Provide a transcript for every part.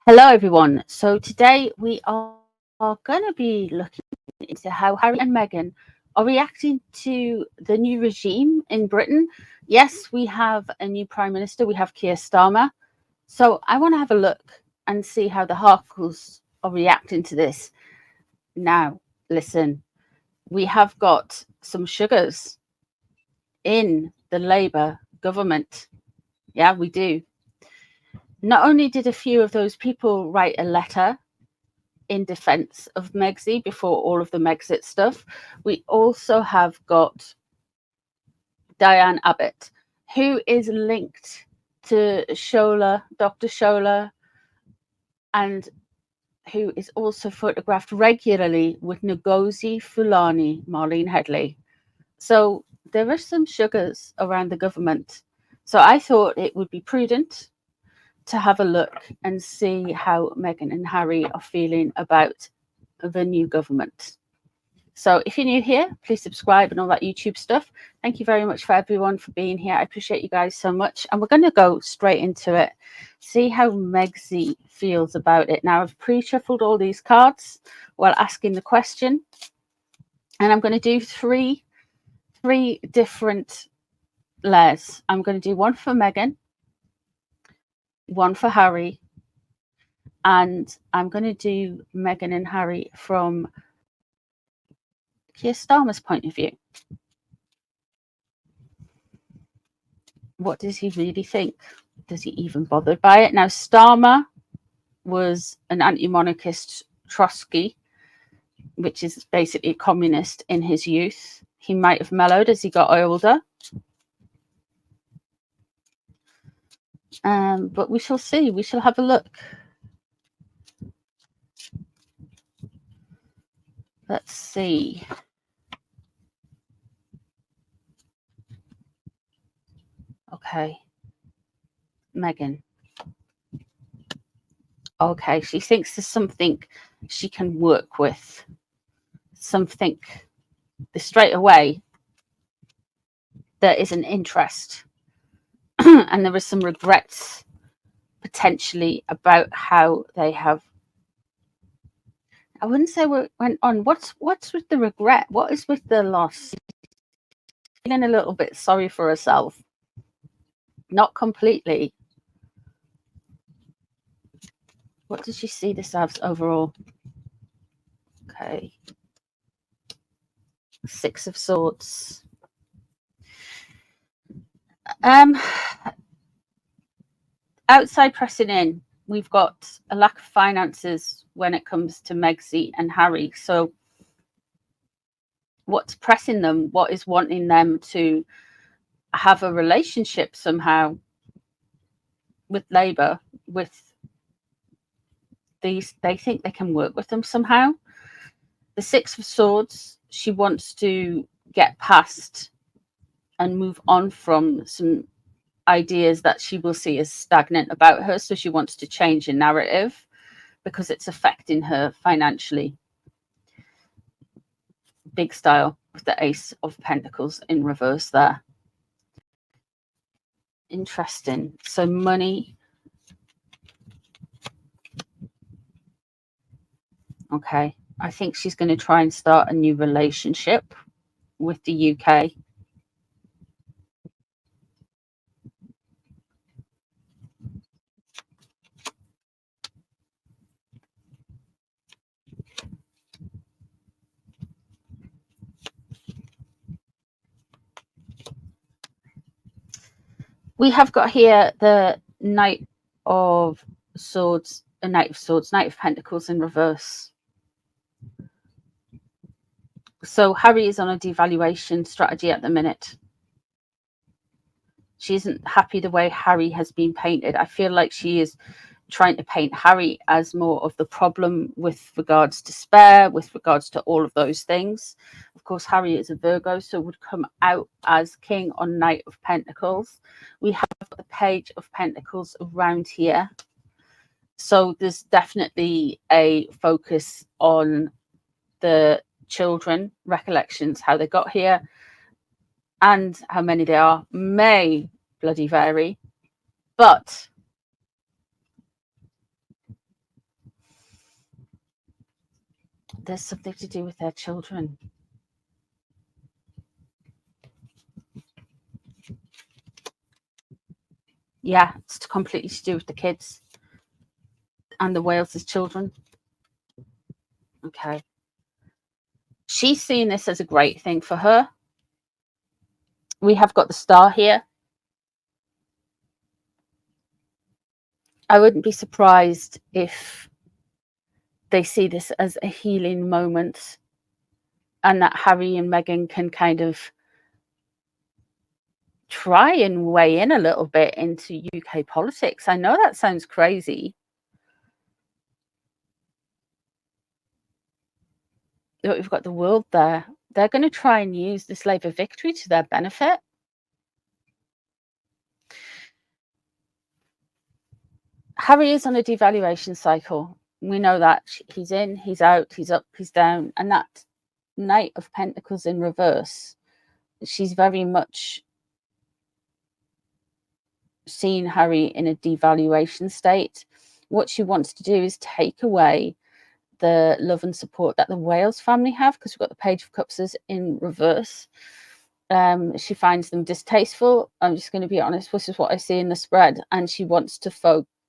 Hello, everyone. So today we are going to be looking into how Harry and Meghan are reacting to the new regime in Britain. Yes, we have a new Prime Minister. We have Keir Starmer. So I want to have a look and see how the Harkles are reacting to this. Now, listen, we have got some sugars in the Labour government. Yeah, we do. Not only did a few of those people write a letter in defense of Megxit before all of the Megxit stuff, we also have got Diane Abbott, who is linked to Shola, Dr. Shola, and who is also photographed regularly with Ngozi Fulani, Marlene Headley. So there are some sugars around the government. So I thought it would be prudent to have a look and see how Meghan and Harry are feeling about the new government. So if you're new here, please subscribe and all that YouTube stuff. Thank you very much for everyone for being here. I appreciate you guys so much. And we're going to go straight into it. See how Megxit feels about it. Now, I've pre-shuffled all these cards while asking the question. And I'm going to do three different layers. I'm going to do one for Meghan, one for Harry, and I'm going to do Meghan and Harry from Keir Starmer's point of view. What does he really think? Does he even bother by it? Now, Starmer was an anti-monarchist Trotsky, which is basically a communist in his youth. He might have mellowed as he got older. But we shall see. We shall have a look. Let's see. Okay. Meghan. Okay, she thinks there's something she can work with. Something straight away there is an interest. And there are some regrets potentially about how they have. I wouldn't say what went on. What's with the regret? What is with the loss? Feeling a little bit sorry for herself. Not completely. What does she see this as overall? Okay. Six of Swords. Outside pressing in, we've got a lack of finances when it comes to Megxit and Harry. So what's pressing them? What is wanting them to have a relationship somehow with Labour? With these, they think they can work with them somehow. The Six of Swords, she wants to get past and move on from some ideas that she will see as stagnant about her. So she wants to change the narrative because it's affecting her financially. Big style with the Ace of Pentacles in reverse there. Interesting. So money. Okay. I think she's going to try and start a new relationship with the UK. We have got here the Knight of Swords, a Knight of Swords, Knight of Pentacles in reverse. So Harry is on a devaluation strategy at the minute. She isn't happy the way Harry has been painted. I feel like she is trying to paint Harry as more of the problem with regards to spare, with regards to all of those things. Of course, Harry is a Virgo, so would come out as king on Knight of Pentacles. We have the Page of Pentacles around here. So there's definitely a focus on the children, recollections, how they got here, and how many they are may bloody vary. But There's something to do with their children. Yeah, it's completely to do with the kids and the Wales' children. Okay. She's seeing this as a great thing for her. We have got the star here. I wouldn't be surprised if they see this as a healing moment and that Harry and Meghan can kind of try and weigh in a little bit into UK politics. I know that sounds crazy. But we've got the world there. They're going to try and use this Labour victory to their benefit. Harry is on a devaluation cycle. We know that. He's in, he's out, he's up, he's down. And that Knight of Pentacles in reverse, she's very much seeing Harry in a devaluation state. What she wants to do is take away the love and support that the Wales family have, because we've got the Page of Cups in reverse. She finds them distasteful. I'm just going to be honest, this is what I see in the spread. And she wants to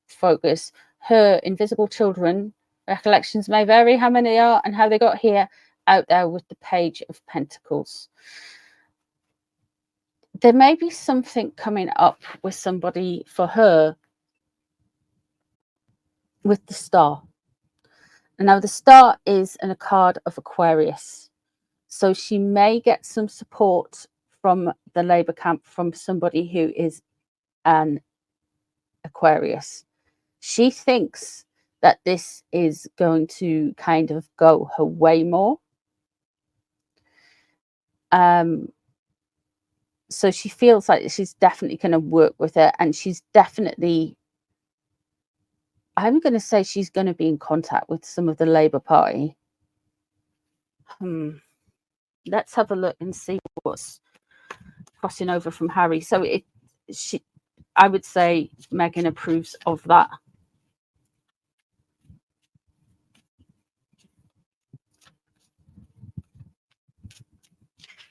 focus her invisible children, recollections may vary how many they are and how they got here, out there with the Page of Pentacles. There may be something coming up with somebody for her with the star. Now, the star is a card of Aquarius. So she may get some support from the Labour camp from somebody who is an Aquarius. She thinks that this is going to kind of go her way more. So she feels like she's definitely going to work with it, and she's definitely, I'm going to say she's going to be in contact with some of the Labour Party. Let's have a look and see what's crossing over from Harry. So I would say Meghan approves of that.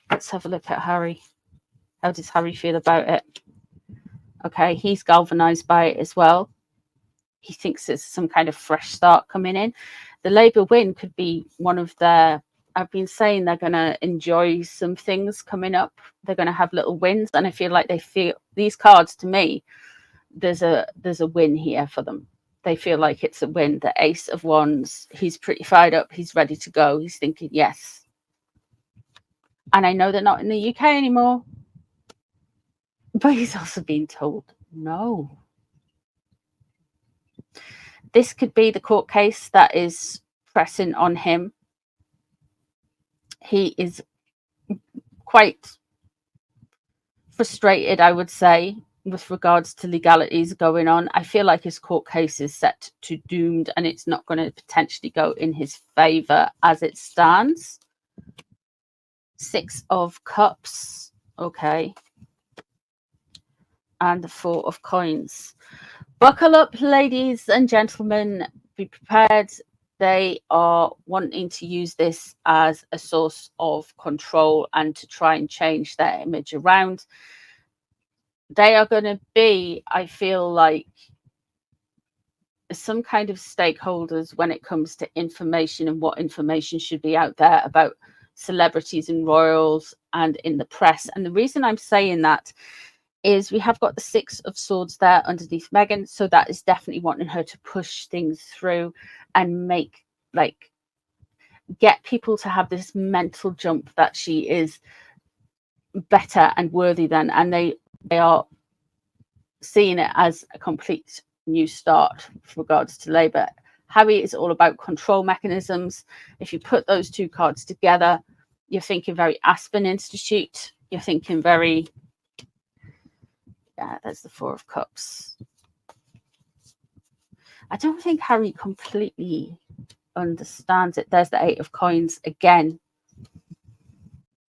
Let's have a look at Harry. How does Harry feel about it? Okay, he's galvanized by it as well. He thinks there's some kind of fresh start coming in. The Labour win could be one of their, I've been saying they're going to enjoy some things coming up. They're going to have little wins. And I feel like they feel these cards, to me, there's a win here for them. They feel like it's a win. The Ace of Wands, he's pretty fired up. He's ready to go. He's thinking, yes. And I know they're not in the UK anymore. But he's also being told no. This could be the court case that is pressing on him. He is quite frustrated, I would say, with regards to legalities going on. I feel like his court case is set to doomed, and it's not going to potentially go in his favour as it stands. 6 of Cups. Okay. And the 4 of Coins. Buckle up, ladies and gentlemen. Be prepared. They are wanting to use this as a source of control and to try and change their image around. They are going to be, I feel like, some kind of stakeholders when it comes to information and what information should be out there about celebrities and royals and in the press. And the reason I'm saying that is we have got the 6 of Swords there underneath Meghan, so that is definitely wanting her to push things through and make, like, get people to have this mental jump that she is better and worthy than, and they are seeing it as a complete new start with regards to Labour. Harry is all about control mechanisms. If you put those 2 cards together, you're thinking very Aspen Institute. You're thinking very, yeah, there's the 4 of Cups. I don't think Harry completely understands it. There's the 8 of Coins again.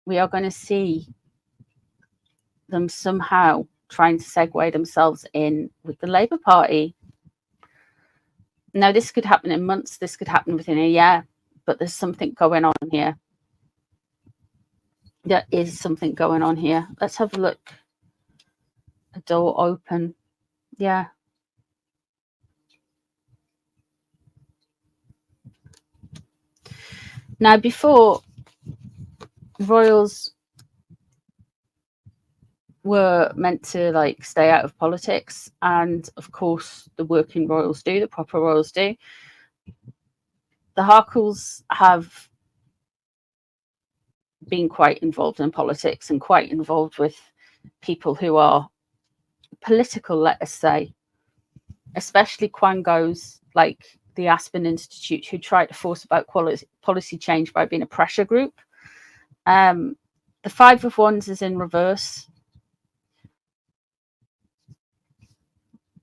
We are going to see them somehow trying to segue themselves in with the Labour Party. Now, this could happen in months. This could happen within a year. but there's something going on here. There is something going on here. Let's have a look. A door open. Yeah. Now, before, royals were meant to like stay out of politics, and of course the working royals do, the proper royals do. The Harkles have been quite involved in politics and quite involved with people who are political, let us say, especially Quangos like the Aspen Institute, who tried to force about policy change by being a pressure group. The Five of Wands is in reverse.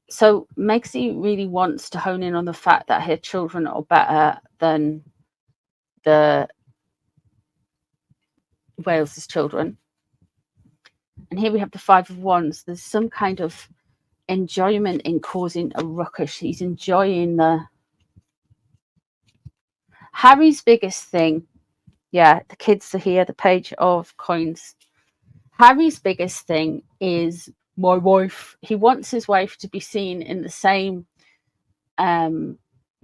So Megxie really wants to hone in on the fact that her children are better than the Wales's children. And here we have the Five of Wands. There's some kind of enjoyment in causing a ruckus. He's enjoying the... Harry's biggest thing, yeah, the kids are here, the Page of Coins. Harry's biggest thing is my wife. He wants his wife to be seen in the same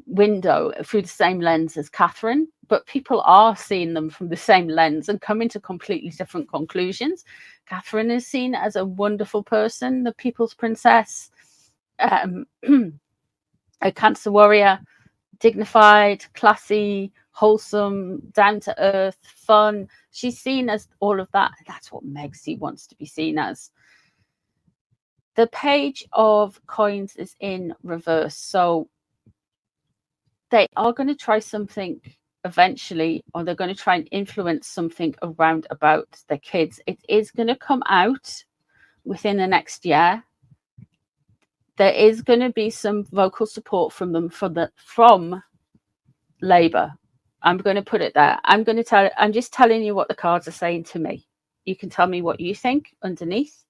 window, through the same lens as Catherine, but people are seeing them from the same lens and coming to completely different conclusions. Catherine is seen as a wonderful person, the people's princess, a Cancer warrior, dignified, classy, wholesome, down to earth, fun. She's seen as all of that. That's what Megxie wants to be seen as. The Page of Coins is in reverse, so they are going to try something eventually, or they're going to try and influence something around about their kids. It is going to come out within the next year. There is going to be some vocal support from them from Labour. I'm going to put it there. I'm just telling you what the cards are saying to me. You can tell me what you think underneath.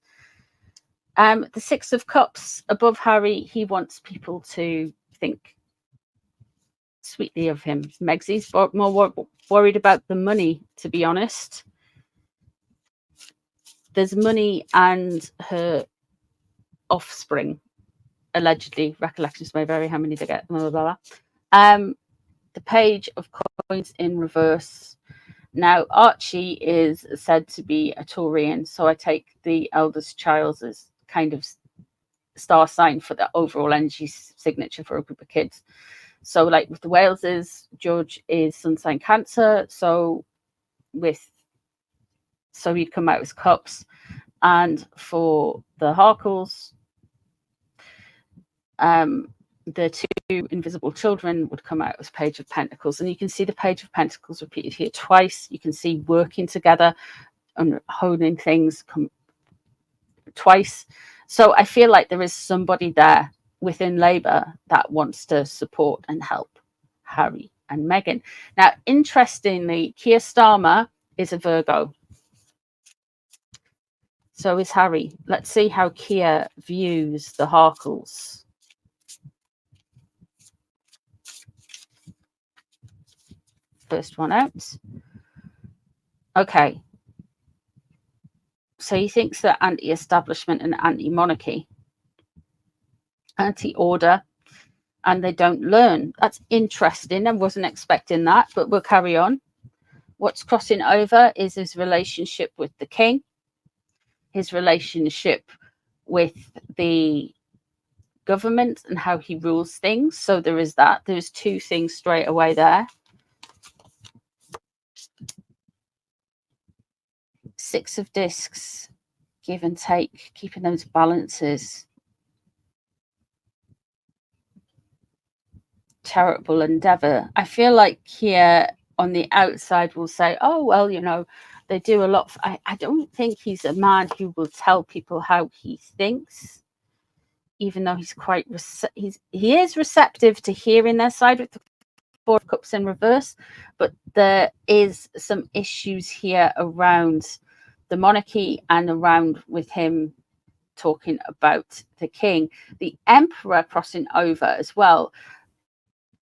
The Six of Cups above Harry, he wants people to think sweetly of him. Megxie's more worried about the money, to be honest. There's money and her offspring, allegedly. Recollections may vary how many they get. Blah, blah, blah. The Page of Coins in reverse. Now, Archie is said to be a Taurian, so I take the eldest child as kind of star sign for the overall energy signature for a group of kids. So like with the Waleses, George is sun sign Cancer, so he'd come out as Cups. And for the Harkles, the two invisible children would come out as Page of Pentacles. And you can see the Page of Pentacles repeated here twice. You can see working together and holding things twice. So I feel like there is somebody there within Labour that wants to support and help Harry and Meghan. Now, interestingly, Keir Starmer is a Virgo. So is Harry. Let's see how Keir views the Harkles. First one out. Okay. So he thinks they're anti-establishment and anti-monarchy, anti-order, and they don't learn. That's interesting. I wasn't expecting that, but we'll carry on. What's crossing over is his relationship with the king, his relationship with the government and how he rules things. So there is that. There's two things straight away there. Six of Discs, give and take, keeping those balances. Charitable endeavor. I feel like here on the outside will say, oh, well, you know, they do a lot. I don't think he's a man who will tell people how he thinks, even though he's quite, he is receptive to hearing their side with the Four of Cups in reverse, but there is some issues here around the monarchy and around with him talking about the king. The Emperor crossing over as well.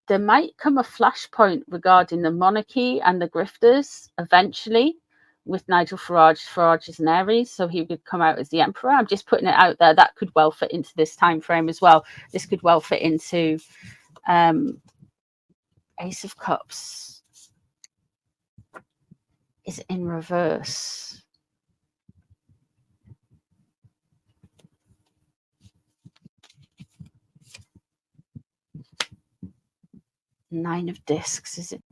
there might come a flashpoint regarding the monarchy and the grifters eventually with Nigel Farage. Farage is an Aries, so he would come out as the emperor. I'm just putting it out there. That could well fit into this time frame as well. This could well fit into Ace of Cups is in reverse. Nine of Discs, is it?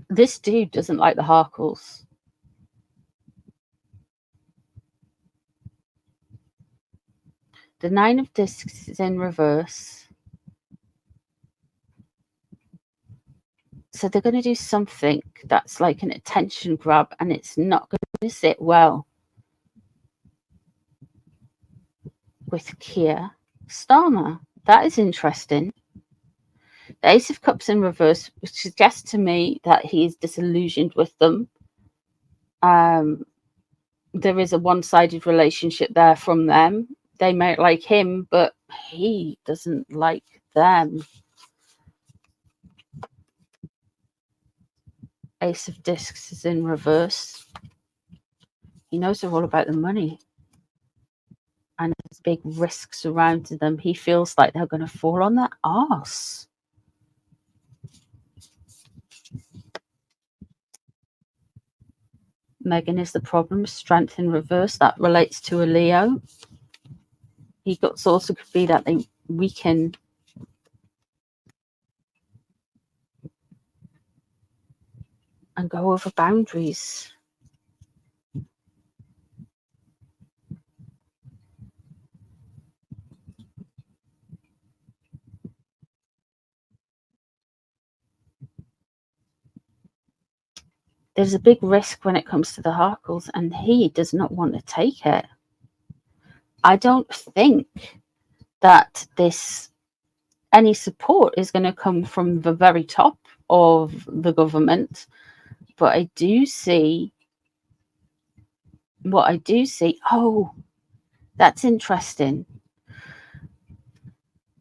This dude doesn't like the Harkles. The Nine of Discs is in reverse. So they're going to do something that's like an attention grab, and it's not going to sit well with Keir Starmer. That is interesting. The Ace of Cups in reverse, which suggests to me that he's disillusioned with them. There is a one-sided relationship there from them. They might like him, but he doesn't like them. Ace of Discs is in reverse. He knows they're all about the money. And there's big risks around them. He feels like they're going to fall on their arse. Meghan is the problem. Strength in reverse. That relates to a Leo. He also could be that they weaken and go over boundaries. There's a big risk when it comes to the Harkles, and he does not want to take it. I don't think that any support is going to come from the very top of the government, but I do see oh, that's interesting.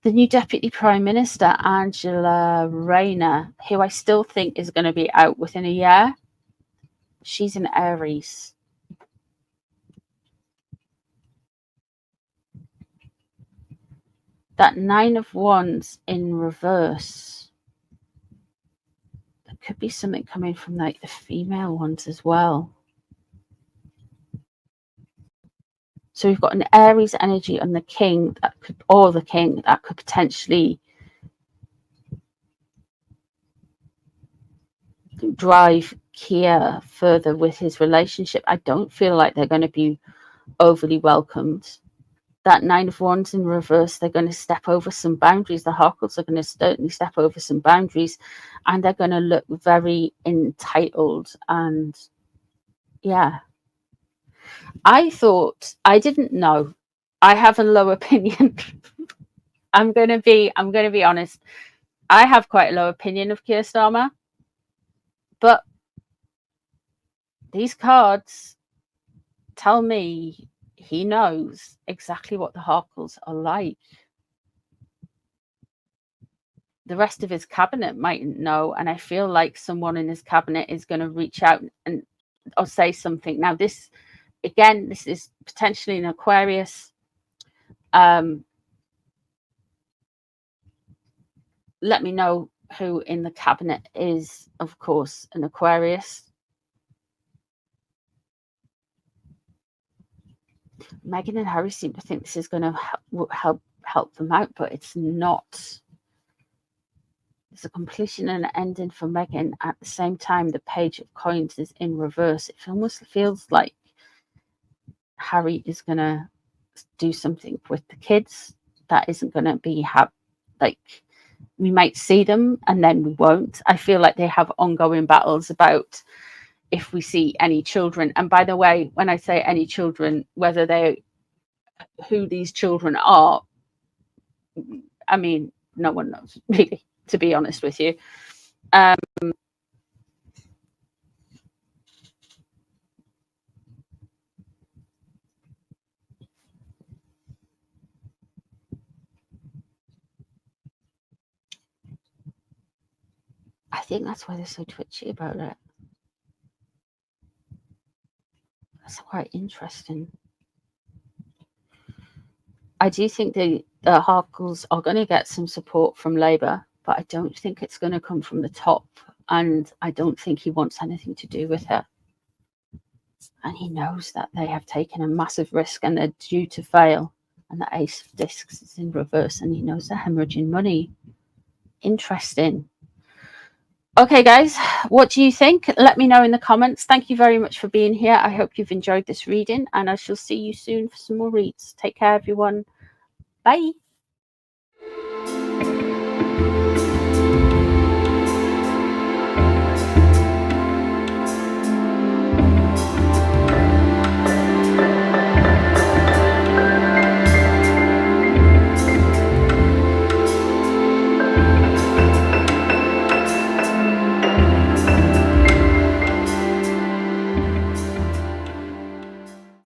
The new Deputy Prime Minister, Angela Rayner, who I still think is going to be out within a year, she's an Aries. That Nine of Wands in reverse. There could be something coming from like the female ones as well. So we've got an Aries energy on the king that could potentially drive Keir further with his relationship. I don't feel like they're going to be overly welcomed. That Nine of Wands in reverse, they're going to step over some boundaries. The Harkles are going to certainly step over some boundaries, and they're going to look very entitled. And yeah, I didn't know. I have a low opinion. I'm going to be honest. I have quite a low opinion of Keir Starmer, but these cards tell me he knows exactly what the Harkles are like. The rest of his cabinet mightn't know, and I feel like someone in his cabinet is going to reach out or say something. Now, this is potentially an Aquarius. Let me know who in the cabinet is, of course, an Aquarius. Meghan and Harry seem to think this is going to help them out, but it's not. There's a completion and an ending for Meghan. At the same time, the Page of Coins is in reverse. It almost feels like Harry is going to do something with the kids that isn't going to be we might see them and then we won't. I feel like they have ongoing battles about if we see any children. And by the way, when I say any children, who these children are, I mean, no one knows really, to be honest with you. think that's why they're so twitchy about it. That's quite interesting. I do think the Harkles are going to get some support from Labour, but I don't think it's going to come from the top. And I don't think he wants anything to do with it. And he knows that they have taken a massive risk and they're due to fail. And the Ace of Discs is in reverse and he knows they're hemorrhaging money. Interesting. Okay, guys, what do you think? Let me know in the comments. Thank you very much for being here. I hope you've enjoyed this reading and I shall see you soon for some more reads. Take care, everyone. Bye.